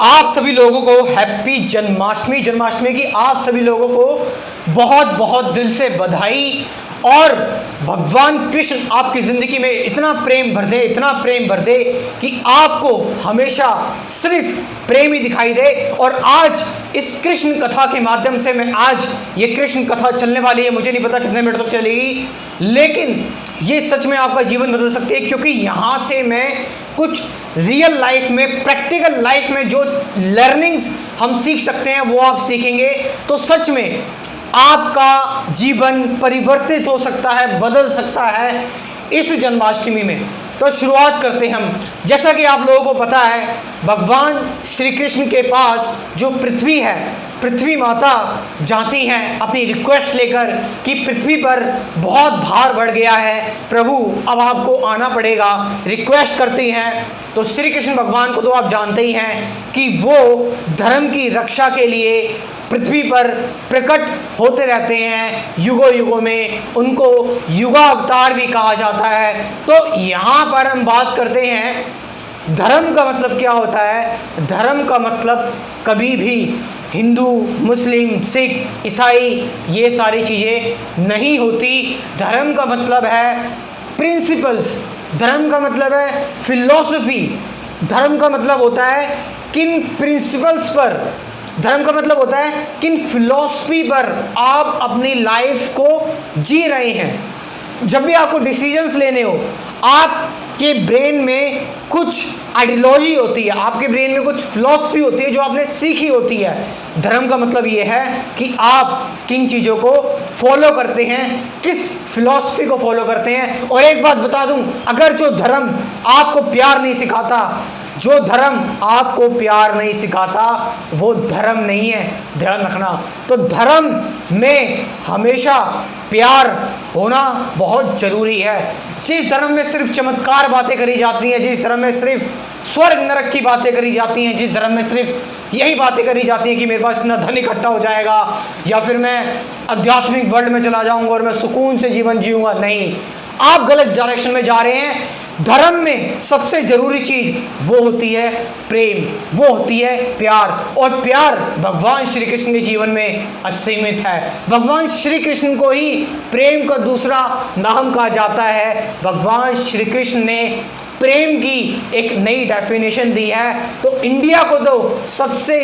आप सभी लोगों को हैप्पी जन्माष्टमी। जन्माष्टमी की आप सभी लोगों को बहुत बहुत दिल से बधाई। और भगवान कृष्ण आपकी ज़िंदगी में इतना प्रेम भर दे, इतना प्रेम भर दे कि आपको हमेशा सिर्फ प्रेम ही दिखाई दे। और आज इस कृष्ण कथा के माध्यम से मैं आज ये कृष्ण कथा चलने वाली है, मुझे नहीं पता कितने मिनट तक चलेगी, लेकिन ये सच में आपका जीवन बदल सकती है, क्योंकि यहाँ से मैं कुछ रियल लाइफ में, प्रैक्टिकल लाइफ में जो लर्निंग्स हम सीख सकते हैं वो आप सीखेंगे। तो सच में आपका जीवन परिवर्तित हो सकता है, बदल सकता है इस जन्माष्टमी में। तो शुरुआत करते हैं हम। जैसा कि आप लोगों को पता है, भगवान श्री कृष्ण के पास जो पृथ्वी है, पृथ्वी माता जाती हैं अपनी रिक्वेस्ट लेकर कि पृथ्वी पर बहुत भार बढ़ गया है, प्रभु अब आपको आना पड़ेगा, रिक्वेस्ट करती हैं। तो श्री कृष्ण भगवान को तो आप जानते ही हैं कि वो धर्म की रक्षा के लिए पृथ्वी पर प्रकट होते रहते हैं युगों युगों में, उनको युगावतार भी कहा जाता है। तो यहाँ पर हम बात करते हैं धर्म का मतलब क्या होता है। धर्म का मतलब कभी भी हिंदू, मुस्लिम, सिख, ईसाई ये सारी चीज़ें नहीं होती। धर्म का मतलब है प्रिंसिपल्स, धर्म का मतलब है फिलॉसफी, धर्म का मतलब होता है किन प्रिंसिपल्स पर, धर्म का मतलब होता है किन फिलॉसफी पर आप अपनी लाइफ को जी रहे हैं। जब भी आपको डिसीजंस लेने हो, आपके ब्रेन में कुछ आइडियोलॉजी होती है, आपके ब्रेन में कुछ फिलॉसफी होती है जो आपने सीखी होती है। धर्म का मतलब ये है कि आप किन चीज़ों को फॉलो करते हैं, किस फिलॉसफी को फॉलो करते हैं। और एक बात बता दूं, अगर जो धर्म आपको प्यार नहीं सिखाता, जो धर्म आपको प्यार नहीं सिखाता, वो धर्म नहीं है, ध्यान रखना। तो धर्म में हमेशा प्यार होना बहुत ज़रूरी है। जिस धर्म में सिर्फ चमत्कार बातें करी जाती हैं, जिस धर्म में सिर्फ स्वर्ग नरक की बातें करी जाती हैं, जिस धर्म में सिर्फ यही बातें करी जाती हैं कि मेरे पास इतना धन इकट्ठा हो जाएगा या फिर मैं आध्यात्मिक वर्ल्ड में चला जाऊंगा और मैं सुकून से जीवन जीऊंगा, नहीं, आप गलत डायरेक्शन में जा रहे हैं। धर्म में सबसे जरूरी चीज वो होती है प्रेम, वो होती है प्यार। और प्यार भगवान श्री कृष्ण के जीवन में असीमित है। भगवान श्री कृष्ण को ही प्रेम का दूसरा नाम कहा जाता है। भगवान श्री कृष्ण ने प्रेम की एक नई डेफिनेशन दी है। तो इंडिया को तो सबसे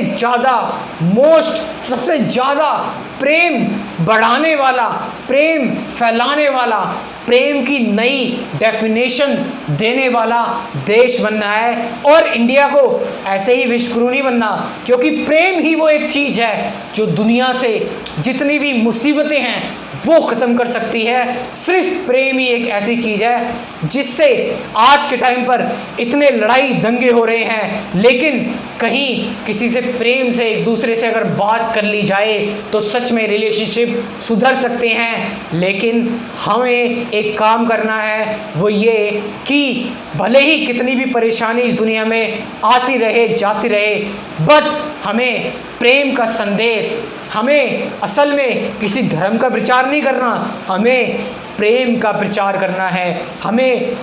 ज़्यादा प्रेम बढ़ाने वाला, प्रेम फैलाने वाला, प्रेम की नई डेफिनेशन देने वाला देश बनना है। और इंडिया को ऐसे ही विश्वगुरु नहीं बनना, क्योंकि प्रेम ही वो एक चीज़ है जो दुनिया से जितनी भी मुसीबतें हैं वो ख़त्म कर सकती है। सिर्फ प्रेम ही एक ऐसी चीज़ है जिससे आज के टाइम पर इतने लड़ाई दंगे हो रहे हैं, लेकिन कहीं किसी से प्रेम से, एक दूसरे से अगर बात कर ली जाए तो सच में रिलेशनशिप सुधर सकते हैं। लेकिन हमें एक काम करना है, वो ये कि भले ही कितनी भी परेशानी इस दुनिया में आती रहे, जाती रहे, बट हमें प्रेम का संदेश, हमें असल में किसी धर्म का प्रचार नहीं करना, हमें प्रेम का प्रचार करना है, हमें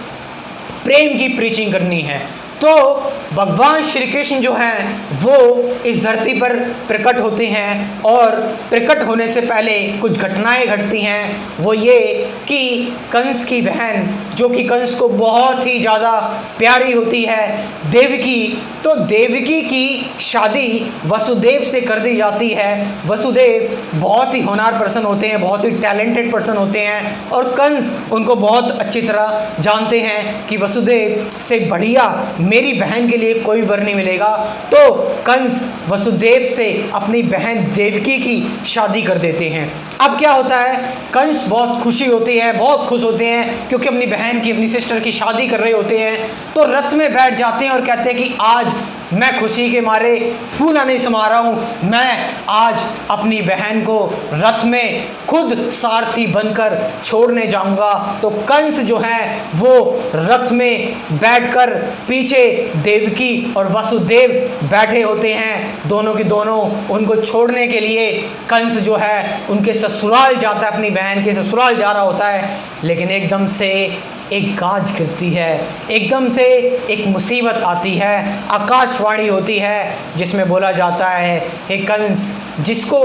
प्रेम की प्रीचिंग करनी है। तो भगवान श्री कृष्ण जो हैं वो इस धरती पर प्रकट होते हैं, और प्रकट होने से पहले कुछ घटनाएं घटती हैं। वो ये कि कंस की बहन, जो कि कंस को बहुत ही ज़्यादा प्यारी होती है, देवकी, तो देवकी की शादी वसुदेव से कर दी जाती है। वसुदेव बहुत ही होनहार पर्सन होते हैं, बहुत ही टैलेंटेड पर्सन होते हैं, और कंस उनको बहुत अच्छी तरह जानते हैं कि वसुदेव से बढ़िया मेरी बहन के लिए कोई वर नहीं मिलेगा। तो कंस वसुदेव से अपनी बहन देवकी की शादी कर देते हैं। अब क्या होता है, कंस बहुत खुशी होती है, बहुत खुश होते हैं, क्योंकि अपनी बहन की, अपनी सिस्टर की शादी कर रहे होते हैं। तो रथ में बैठ जाते हैं और कहते हैं कि आज मैं खुशी के मारे फूला नहीं समा रहा हूँ, मैं आज अपनी बहन को रथ में खुद सारथी बनकर छोड़ने जाऊंगा। तो कंस जो है वो रथ में बैठकर, पीछे देवकी और वसुदेव बैठे होते हैं, दोनों के दोनों उनको छोड़ने के लिए कंस जो है उनके ससुराल जाता है, अपनी बहन के ससुराल जा रहा होता है। लेकिन एकदम से एक गाज गिरती है, एकदम से एक मुसीबत आती है, आकाशवाणी होती है जिसमें बोला जाता है, हे कंस, जिसको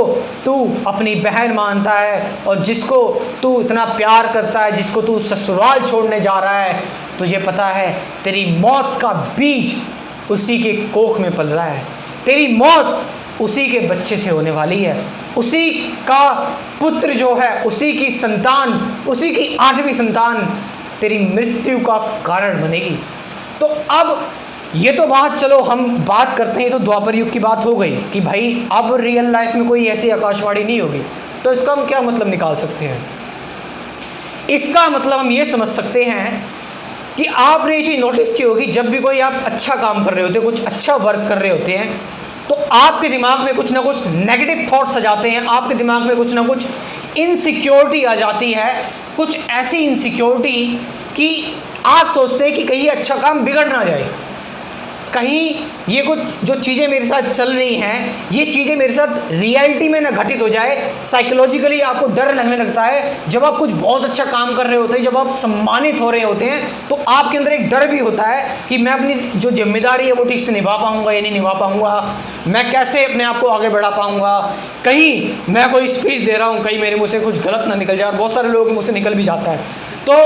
तू अपनी बहन मानता है और जिसको तू इतना प्यार करता है, जिसको तू ससुराल छोड़ने जा रहा है, तुझे पता है तेरी मौत का बीज उसी के कोख में पल रहा है, तेरी मौत उसी के बच्चे से होने वाली है, उसी का पुत्र जो है, उसी की संतान, उसी की 8वीं संतान तेरी मृत्यु का कारण बनेगी। तो अब ये तो बात, चलो हम बात करते हैं, तो द्वापर युग की बात हो गई कि भाई अब रियल लाइफ में कोई ऐसी आकाशवाणी नहीं होगी। तो इसका हम क्या मतलब निकाल सकते हैं? इसका मतलब हम ये समझ सकते हैं कि आपने ये चीज़ नोटिस की होगी, जब भी कोई आप अच्छा काम कर रहे होते हैं, कुछ अच्छा वर्क कर रहे होते हैं, तो आपके दिमाग में कुछ ना कुछ नेगेटिव थॉट्स आ जाते हैं, आपके दिमाग में कुछ ना कुछ इनसिक्योरिटी आ जाती है, कुछ ऐसी इनसिक्योरिटी कि आप सोचते हैं कि कहीं अच्छा काम बिगड़ ना जाए, कहीं ये कुछ जो चीज़ें मेरे साथ चल रही हैं, ये चीज़ें मेरे साथ रियलिटी में ना घटित हो जाए। साइकोलॉजिकली आपको डर लगने लगता है। जब आप कुछ बहुत अच्छा काम कर रहे होते हैं, जब आप सम्मानित हो रहे होते हैं, तो आपके अंदर एक डर भी होता है कि मैं अपनी जो जिम्मेदारी है वो ठीक से निभा पाऊंगा या नहीं निभा पाऊंगा, मैं कैसे अपने आप को आगे बढ़ा पाऊंगा, कहीं मैं कोई स्पीच दे रहा हूँ, कहीं मेरे मुँह से कुछ गलत ना निकल जाए। और बहुत सारे लोगों के मुँह से निकल भी जाता है। तो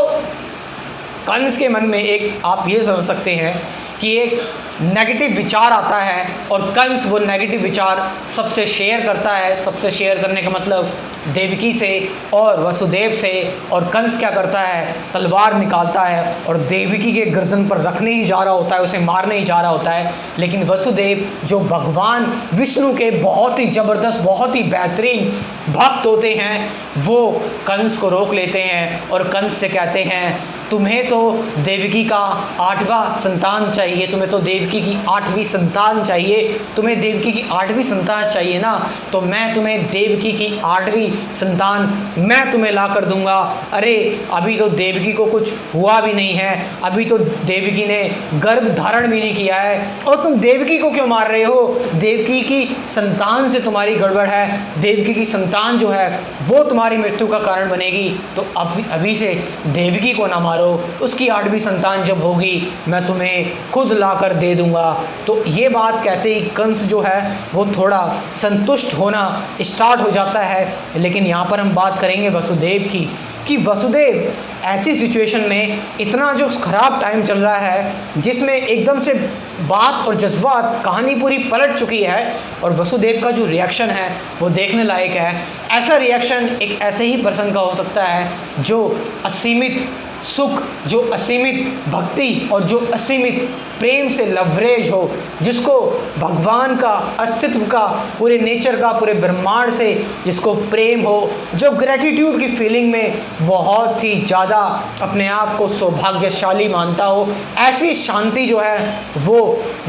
कंस के मन में एक, आप ये समझ सकते हैं कि एक नेगेटिव विचार आता है और कंस वो नेगेटिव विचार सबसे शेयर करता है। सबसे शेयर करने का मतलब देवकी से और वसुदेव से। और कंस क्या करता है, तलवार निकालता है और देवकी के गर्दन पर रखने ही जा रहा होता है, उसे मारने ही जा रहा होता है। लेकिन वसुदेव जो भगवान विष्णु के बहुत ही ज़बरदस्त, बहुत ही बेहतरीन भक्त होते हैं, वो कंस को रोक लेते हैं और कंस से कहते हैं, तुम्हें तो देवकी का 8वां संतान चाहिए, तुम्हें तो देवकी की 8वीं संतान चाहिए, तुम्हें देवकी की 8वीं संतान चाहिए ना, तो मैं तुम्हें देवकी की 8वीं संतान मैं तुम्हें ला कर दूंगा। अरे अभी तो देवकी को कुछ हुआ भी नहीं है, अभी तो देवकी ने गर्भ धारण भी नहीं किया है, और तुम देवकी को क्यों मार रहे हो? देवकी की संतान से तुम्हारी गड़बड़ है, देवकी की संतान जो है वो तुम्हारी मृत्यु का कारण बनेगी। तो अभी से देवकी को ना मारो, उसकी 8वीं संतान जब होगी मैं तुम्हें खुद लाकर दे दूंगा। तो ये बात कहते ही कंस जो है वो थोड़ा संतुष्ट होना स्टार्ट हो जाता है। लेकिन यहाँ पर हम बात करेंगे वसुदेव की, कि वसुदेव ऐसी सिचुएशन में, इतना जो खराब टाइम चल रहा है जिसमें एकदम से बात और जज्बात, कहानी पूरी पलट चुकी है, और वसुदेव का जो रिएक्शन है वो देखने लायक है। ऐसा रिएक्शन एक ऐसे ही पर्सन का हो सकता है जो असीमित सुख, जो असीमित भक्ति और जो असीमित प्रेम से लवरेज हो, जिसको भगवान का अस्तित्व का, पूरे नेचर का, पूरे ब्रह्मांड से जिसको प्रेम हो, जो ग्रेटिट्यूड की फीलिंग में बहुत ही ज़्यादा अपने आप को सौभाग्यशाली मानता हो। ऐसी शांति जो है वो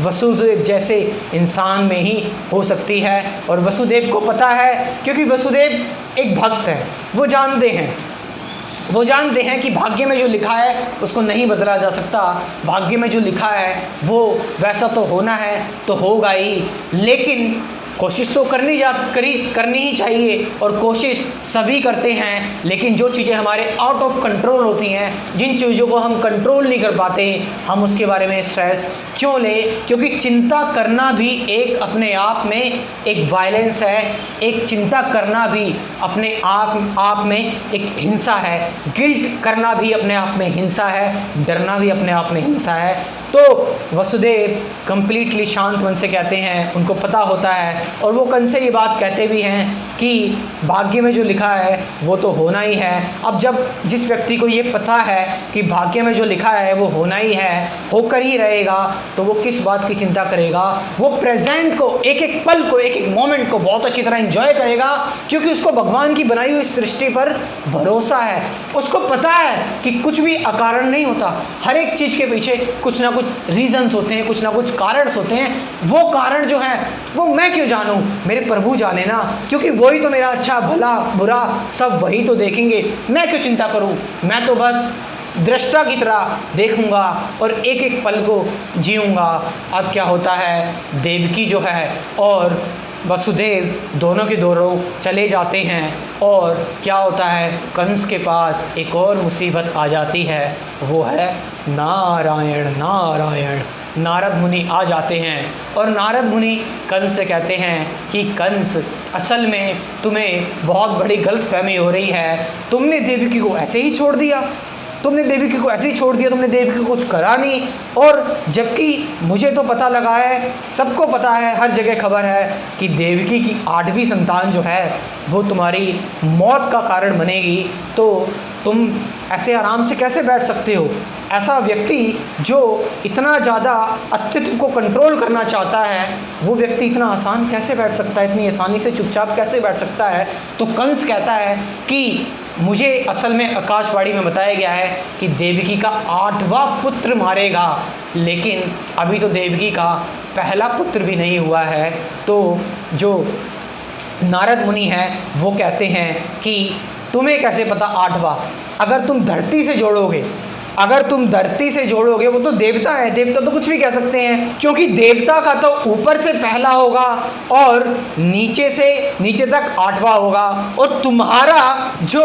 वसुदेव जैसे इंसान में ही हो सकती है। और वसुदेव को पता है, क्योंकि वसुदेव एक भक्त है, वो जानते हैं कि भाग्य में जो लिखा है उसको नहीं बदला जा सकता। भाग्य में जो लिखा है वो वैसा तो होना है तो होगा ही, लेकिन कोशिश तो करनी ही चाहिए, और कोशिश सभी करते हैं। लेकिन जो चीज़ें हमारे आउट ऑफ कंट्रोल होती हैं, जिन चीज़ों को हम कंट्रोल नहीं कर पाते, हम उसके बारे में स्ट्रेस क्यों लें? क्योंकि चिंता करना भी एक अपने आप में एक वायलेंस है, एक चिंता करना भी अपने आप में एक हिंसा है, गिल्ट करना भी अपने आप में हिंसा है, डरना भी अपने आप में हिंसा है। तो वसुदेव कंप्लीटली शांत मन से कहते हैं, उनको पता होता है, और वो कंस से ये बात कहते भी हैं कि भाग्य में जो लिखा है वो तो होना ही है। अब जब जिस व्यक्ति को ये पता है कि भाग्य में जो लिखा है वो होना ही है, होकर ही रहेगा, तो वो किस बात की चिंता करेगा? वो प्रेजेंट को, एक एक पल को, एक एक मोमेंट को बहुत अच्छी तरह एंजॉय करेगा, क्योंकि उसको भगवान की बनाई हुई सृष्टि पर भरोसा है। उसको पता है कि कुछ भी अकारण नहीं होता, हर एक चीज़ के पीछे कुछ ना कुछ रीजंस होते हैं, कुछ ना कुछ कारण होते हैं। वो कारण जो है वो मैं क्यों जानूं, मेरे प्रभु जाने ना, क्योंकि वही तो मेरा अच्छा भला बुरा सब वही तो देखेंगे, मैं क्यों चिंता करूं? मैं तो बस दृष्टा की तरह देखूंगा और एक एक पल को जीऊंगा। अब क्या होता है, देवकी जो है और वसुदेव दोनों के दोनों चले जाते हैं और क्या होता है, कंस के पास एक और मुसीबत आ जाती है, वो है नारायण नारायण। नारद मुनि आ जाते हैं और नारद मुनि कंस से कहते हैं कि कंस, असल में तुम्हें बहुत बड़ी गलतफहमी हो रही है, तुमने देवकी को ऐसे ही छोड़ दिया, तुमने देवकी को ऐसे ही छोड़ दिया, तुमने देवकी को कुछ करा नहीं। और जबकि मुझे तो पता लगा है, सबको पता है, हर जगह खबर है कि देवकी की 8वीं संतान जो है वो तुम्हारी मौत का कारण बनेगी। तो तुम ऐसे आराम से कैसे बैठ सकते हो? ऐसा व्यक्ति जो इतना ज़्यादा अस्तित्व को कंट्रोल करना चाहता है, वो व्यक्ति इतना आसान कैसे बैठ सकता है, इतनी आसानी से चुपचाप कैसे बैठ सकता है? तो कंस कहता है कि मुझे असल में आकाशवाणी में बताया गया है कि देवकी का 8वां पुत्र मारेगा, लेकिन अभी तो देवकी का पहला पुत्र भी नहीं हुआ है। तो जो नारद मुनि हैं वो कहते हैं कि तुम्हें कैसे पता 8वां? अगर तुम धरती से जोड़ोगे, अगर तुम धरती से जोड़ोगे, वो तो देवता है, देवता तो कुछ भी कह सकते हैं, क्योंकि देवता का तो ऊपर से पहला होगा और नीचे से नीचे तक 8वां होगा, और तुम्हारा जो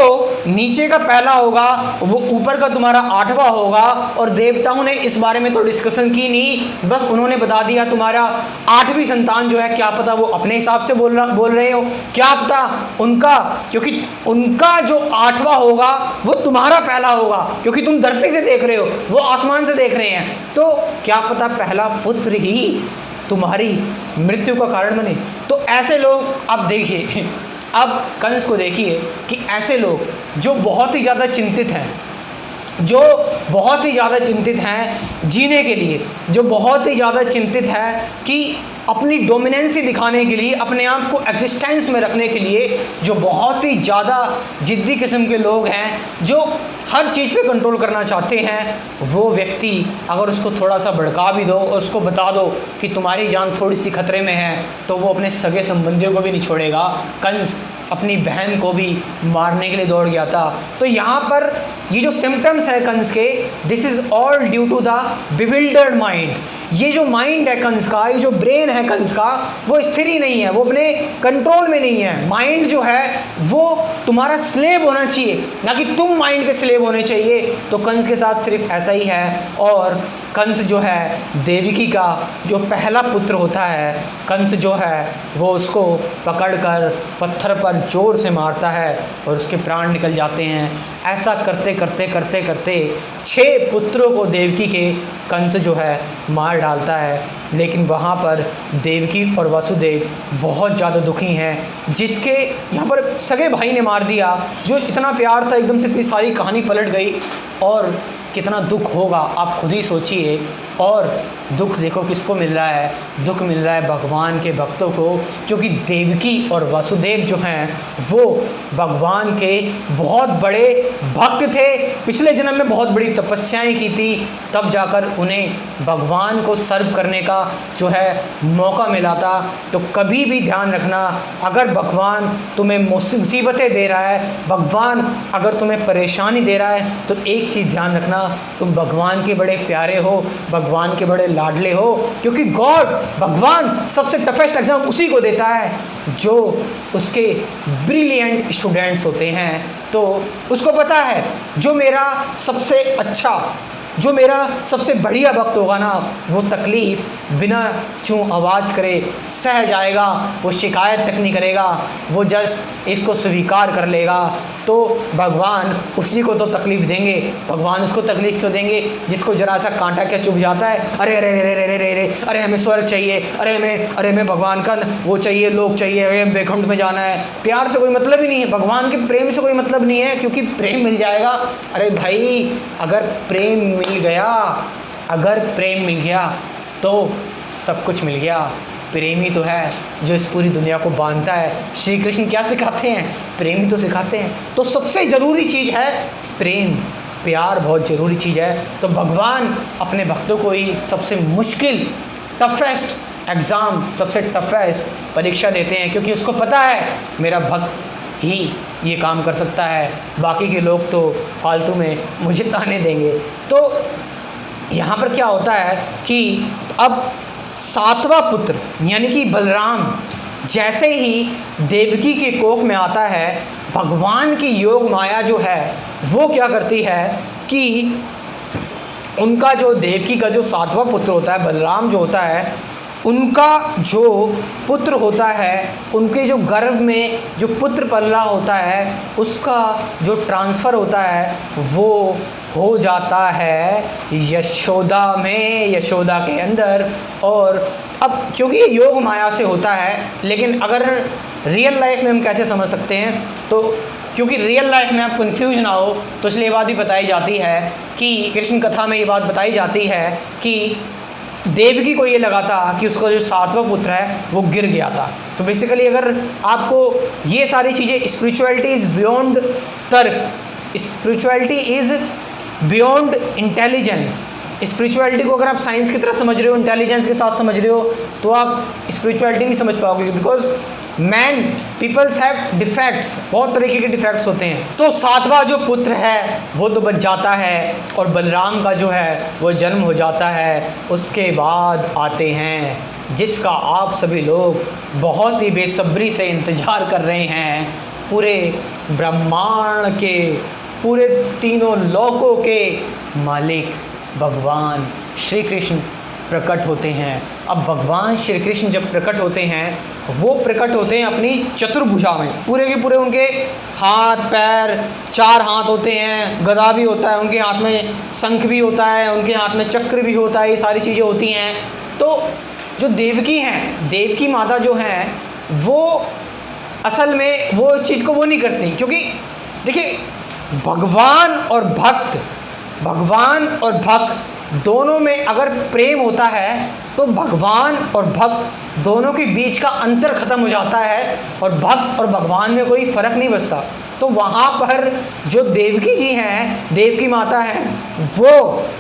नीचे का पहला होगा वो ऊपर का तुम्हारा 8वां होगा। और देवताओं ने इस बारे में तो डिस्कशन की नहीं, बस उन्होंने बता दिया तुम्हारा 8वीं संतान जो है, क्या पता वो अपने हिसाब से बोल रहे हो, क्या पता उनका, क्योंकि उनका जो 8वां होगा वो तुम्हारा पहला होगा, क्योंकि तुम धरती से देख रहे हो, वो आसमान से देख रहे हैं, तो क्या पता पहला पुत्र ही तुम्हारी मृत्यु का कारण बने। तो ऐसे लोग, अब देखिए, अब कंस को देखिए कि ऐसे लोग जो बहुत ही ज़्यादा चिंतित हैं, जो बहुत ही ज़्यादा चिंतित हैं जीने के लिए, जो बहुत ही ज़्यादा चिंतित है कि अपनी डोमिनेंसी दिखाने के लिए, अपने आप को एग्जिस्टेंस में रखने के लिए, जो बहुत ही ज़्यादा जिद्दी किस्म के लोग हैं, जो हर चीज़ पे कंट्रोल करना चाहते हैं, वो व्यक्ति अगर उसको थोड़ा सा भड़का भी दो और उसको बता दो कि तुम्हारी जान थोड़ी सी खतरे में है, तो वो अपने सगे संबंधियों को भी नहीं छोड़ेगा। कंस अपनी बहन को भी मारने के लिए दौड़ गया था। तो यहाँ पर ये जो सिम्टम्स है कंस के, this is all due to the bewildered mind. ये जो माइंड है कंस का, ये जो ब्रेन है कंस का, वो स्थिर ही नहीं है, वो अपने कंट्रोल में नहीं है। माइंड जो है वो तुम्हारा स्लेव होना चाहिए, ना कि तुम माइंड के स्लेव होने चाहिए। तो कंस के साथ सिर्फ ऐसा ही है। और कंस जो है देवकी का जो पहला पुत्र होता है, कंस जो है वो उसको पकड़कर पत्थर पर जोर से मारता है और उसके प्राण निकल जाते हैं। ऐसा करते करते करते करते 6 पुत्रों को देवकी के कंस जो है मार डालता है। लेकिन वहाँ पर देवकी और वसुदेव बहुत ज़्यादा दुखी हैं, जिसके यहाँ पर सगे भाई ने मार दिया, जो इतना प्यार था, एकदम से इतनी सारी कहानी पलट गई। और कितना दुख होगा आप खुद ही सोचिए। और दुख देखो किसको मिल रहा है, दुख मिल रहा है भगवान के भक्तों को, क्योंकि देवकी और वसुदेव जो हैं वो भगवान के बहुत बड़े भक्त थे। पिछले जन्म में बहुत बड़ी तपस्याएं की थी, तब जाकर उन्हें भगवान को सर्व करने का जो है मौका मिला था। तो कभी भी ध्यान रखना, अगर भगवान तुम्हें मुसीबतें दे रहा है, भगवान अगर तुम्हें परेशानी दे रहा है, तो एक चीज़ ध्यान रखना, तुम भगवान के बड़े प्यारे हो, भगवान के बड़े लाडले हो। क्योंकि गॉड, भगवान सबसे टफेस्ट एग्जाम उसी को देता है जो उसके ब्रिलियंट स्टूडेंट्स होते हैं। तो उसको पता है जो मेरा सबसे अच्छा, जो मेरा सबसे बढ़िया वक्त होगा ना, वो तकलीफ़ बिना चूँ आवाज़ करे सह जाएगा, वो शिकायत तक नहीं करेगा, वो जस्ट इसको स्वीकार कर लेगा। तो भगवान उसी को तो तकलीफ़ देंगे। भगवान उसको तकलीफ़ क्यों देंगे जिसको जरा सा कांटा क्या चुभ जाता है, अरे अरे अरे अरे अरे अरे अरे हमें स्वर्ग चाहिए, अरे हमें भगवान का वो चाहिए, लोग चाहिए, अरे हमें वैकुंठ में जाना है। प्यार से कोई मतलब ही नहीं है, भगवान के प्रेम से कोई मतलब नहीं है, क्योंकि प्रेम मिल जाएगा। अरे भाई, अगर प्रेम मिल गया, अगर प्रेम मिल गया तो सब कुछ मिल गया। प्रेम ही तो है जो इस पूरी दुनिया को बांधता है। श्री कृष्ण क्या सिखाते हैं? प्रेम ही तो सिखाते हैं। तो सबसे ज़रूरी चीज़ है प्रेम, प्यार बहुत ज़रूरी चीज़ है। तो भगवान अपने भक्तों को ही सबसे मुश्किल, टफेस्ट एग्ज़ाम, सबसे टफेस्ट परीक्षा देते हैं, क्योंकि उसको पता है मेरा भक्त ही ये काम कर सकता है, बाकी के लोग तो फालतू में मुझे ताने देंगे। तो यहाँ पर क्या होता है कि अब 7वां पुत्र यानी कि बलराम, जैसे ही देवकी के कोख में आता है, भगवान की योग माया जो है वो क्या करती है कि उनका जो देवकी का जो 7वां पुत्र होता है, बलराम जो होता है, उनका जो पुत्र होता है, उनके जो गर्भ में जो पुत्र पल रहा होता है, उसका जो ट्रांसफ़र होता है वो हो जाता है यशोदा में, यशोदा के अंदर। और अब क्योंकि ये योग माया से होता है, लेकिन अगर रियल लाइफ में हम कैसे समझ सकते हैं, तो क्योंकि रियल लाइफ में आप कंफ्यूज ना हो तो इसलिए ये बात भी बताई जाती है कि कृष्ण कथा में ये बात बताई जाती है कि देवकी को ये लगा था कि उसका जो 7वां पुत्र है वो गिर गया था। तो बेसिकली अगर आपको ये सारी चीज़ें, स्पिरिचुअलिटी इज़ बियॉन्ड तर्क, spirituality is beyond intelligence. Spirituality को अगर आप साइंस की तरह समझ रहे हो, इंटेलिजेंस के साथ समझ रहे हो, तो आप स्पिरिचुअलिटी नहीं समझ पाओगे, because man peoples have defects, बहुत तरीके के डिफेक्ट्स होते हैं। तो 7वां जो पुत्र है वो तो बच जाता है और बलराम का जो है वो जन्म हो जाता है। उसके बाद आते हैं जिसका आप सभी लोग बहुत ही बेसब्री से इंतज़ार कर रहे हैं, पूरे ब्रह्मांड के, पूरे तीनों लोकों के मालिक भगवान श्री कृष्ण प्रकट होते हैं। अब भगवान श्री कृष्ण जब प्रकट होते हैं, वो प्रकट होते हैं अपनी चतुर्भुजा में, पूरे के पूरे उनके हाथ पैर 4 हाथ होते हैं, गदा भी होता है उनके हाथ में, शंख भी होता है उनके हाथ में, चक्र भी होता है, ये सारी चीज़ें होती हैं। तो जो देवकी हैं, देवकी माता जो हैं, वो असल में वो इस चीज़ को वो नहीं करती, क्योंकि देखिए भगवान और भक्त दोनों में अगर प्रेम होता है तो भगवान और भक्त दोनों के बीच का अंतर ख़त्म हो जाता है और भक्त और भगवान में कोई फ़र्क नहीं बचता। तो वहाँ पर जो देवकी जी हैं, देवकी माता हैं, वो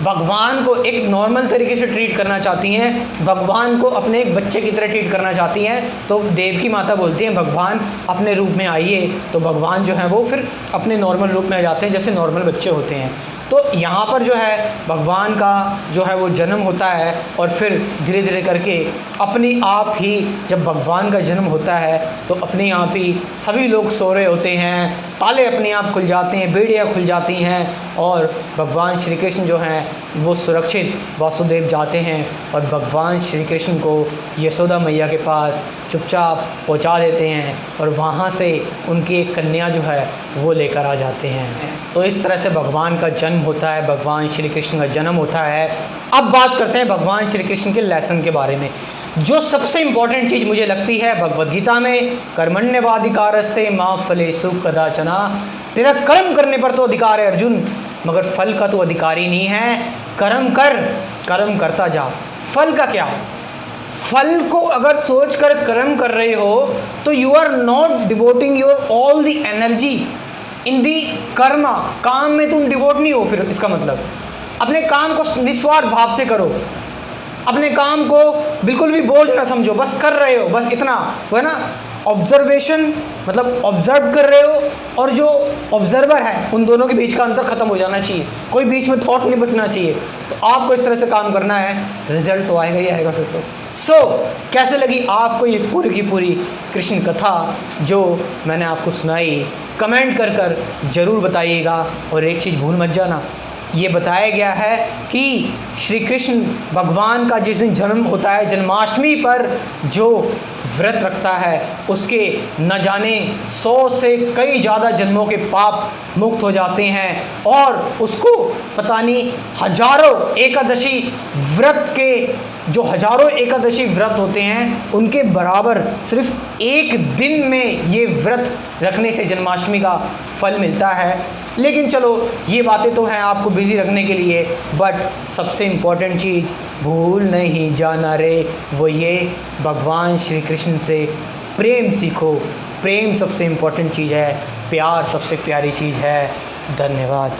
भगवान को एक नॉर्मल तरीके से ट्रीट करना चाहती हैं, भगवान को अपने एक बच्चे की तरह ट्रीट करना चाहती हैं। तो देवकी माता बोलती हैं भगवान अपने रूप में आइए, तो भगवान जो है वो फिर अपने नॉर्मल रूप में आ जाते हैं जैसे नॉर्मल बच्चे होते हैं। तो यहाँ पर जो है भगवान का जो है वो जन्म होता है और फिर धीरे धीरे करके अपने आप ही जब भगवान का जन्म होता है तो अपने आप ही सभी लोग सो रहे होते हैं, ताले अपने आप खुल जाते हैं, बेड़ियाँ खुल जाती हैं और भगवान श्री कृष्ण जो हैं वो सुरक्षित वासुदेव जाते हैं और भगवान श्री कृष्ण को यशोदा मैया के पास चुपचाप पहुंचा देते हैं और वहाँ से उनकी एक कन्या जो है वो लेकर आ जाते हैं। तो इस तरह से भगवान का जन्म होता है, भगवान श्री कृष्ण का जन्म होता है। अब बात करते हैं भगवान श्री कृष्ण के लेसन के बारे में। जो सबसे इम्पॉर्टेंट चीज़ मुझे लगती है भगवद गीता में, कर्मण्यवाधिकारस्ते मा फलेषु कदाचन, तेरा कर्म करने पर तो अधिकार है अर्जुन, मगर फल का तो अधिकारी नहीं है। कर्म कर, कर्म करता जा। फल का क्या? फल को अगर सोच कर कर्म कर रहे हो तो you are not devoting your all the energy in the karma. काम में तुम डिवोट नहीं हो। फिर इसका मतलब अपने काम को निस्वार्थ भाव से करो, अपने काम को बिल्कुल भी बोझ ना समझो, बस कर रहे हो, बस इतना वो है ना। ऑब्जर्वेशन मतलब ऑब्जर्व कर रहे हो और जो ऑब्जर्वर है उन दोनों के बीच का अंतर खत्म हो जाना चाहिए, कोई बीच में थॉट नहीं बचना चाहिए। तो आपको इस तरह से काम करना है, रिजल्ट तो आएगा ही आएगा फिर तो। कैसे लगी आपको ये पूरी की पूरी कृष्ण कथा जो मैंने आपको सुनाई? कमेंट कर कर ज़रूर बताइएगा। और एक चीज़ भूल मत जाना, ये बताया गया है कि श्री कृष्ण भगवान का जिस दिन जन्म होता है, जन्माष्टमी पर जो व्रत रखता है उसके न जाने 100 से कई ज़्यादा जन्मों के पाप मुक्त हो जाते हैं और उसको पता नहीं हजारों एकादशी व्रत के, जो हजारों एकादशी व्रत होते हैं उनके बराबर सिर्फ एक दिन में ये व्रत रखने से जन्माष्टमी का फल मिलता है। लेकिन चलो ये बातें तो हैं आपको बिज़ी रखने के लिए, बट सबसे इम्पॉर्टेंट चीज़ भूल नहीं जाना रे, वो ये भगवान श्री कृष्ण से प्रेम सीखो। प्रेम सबसे इम्पॉर्टेंट चीज़ है, प्यार सबसे प्यारी चीज़ है। धन्यवाद।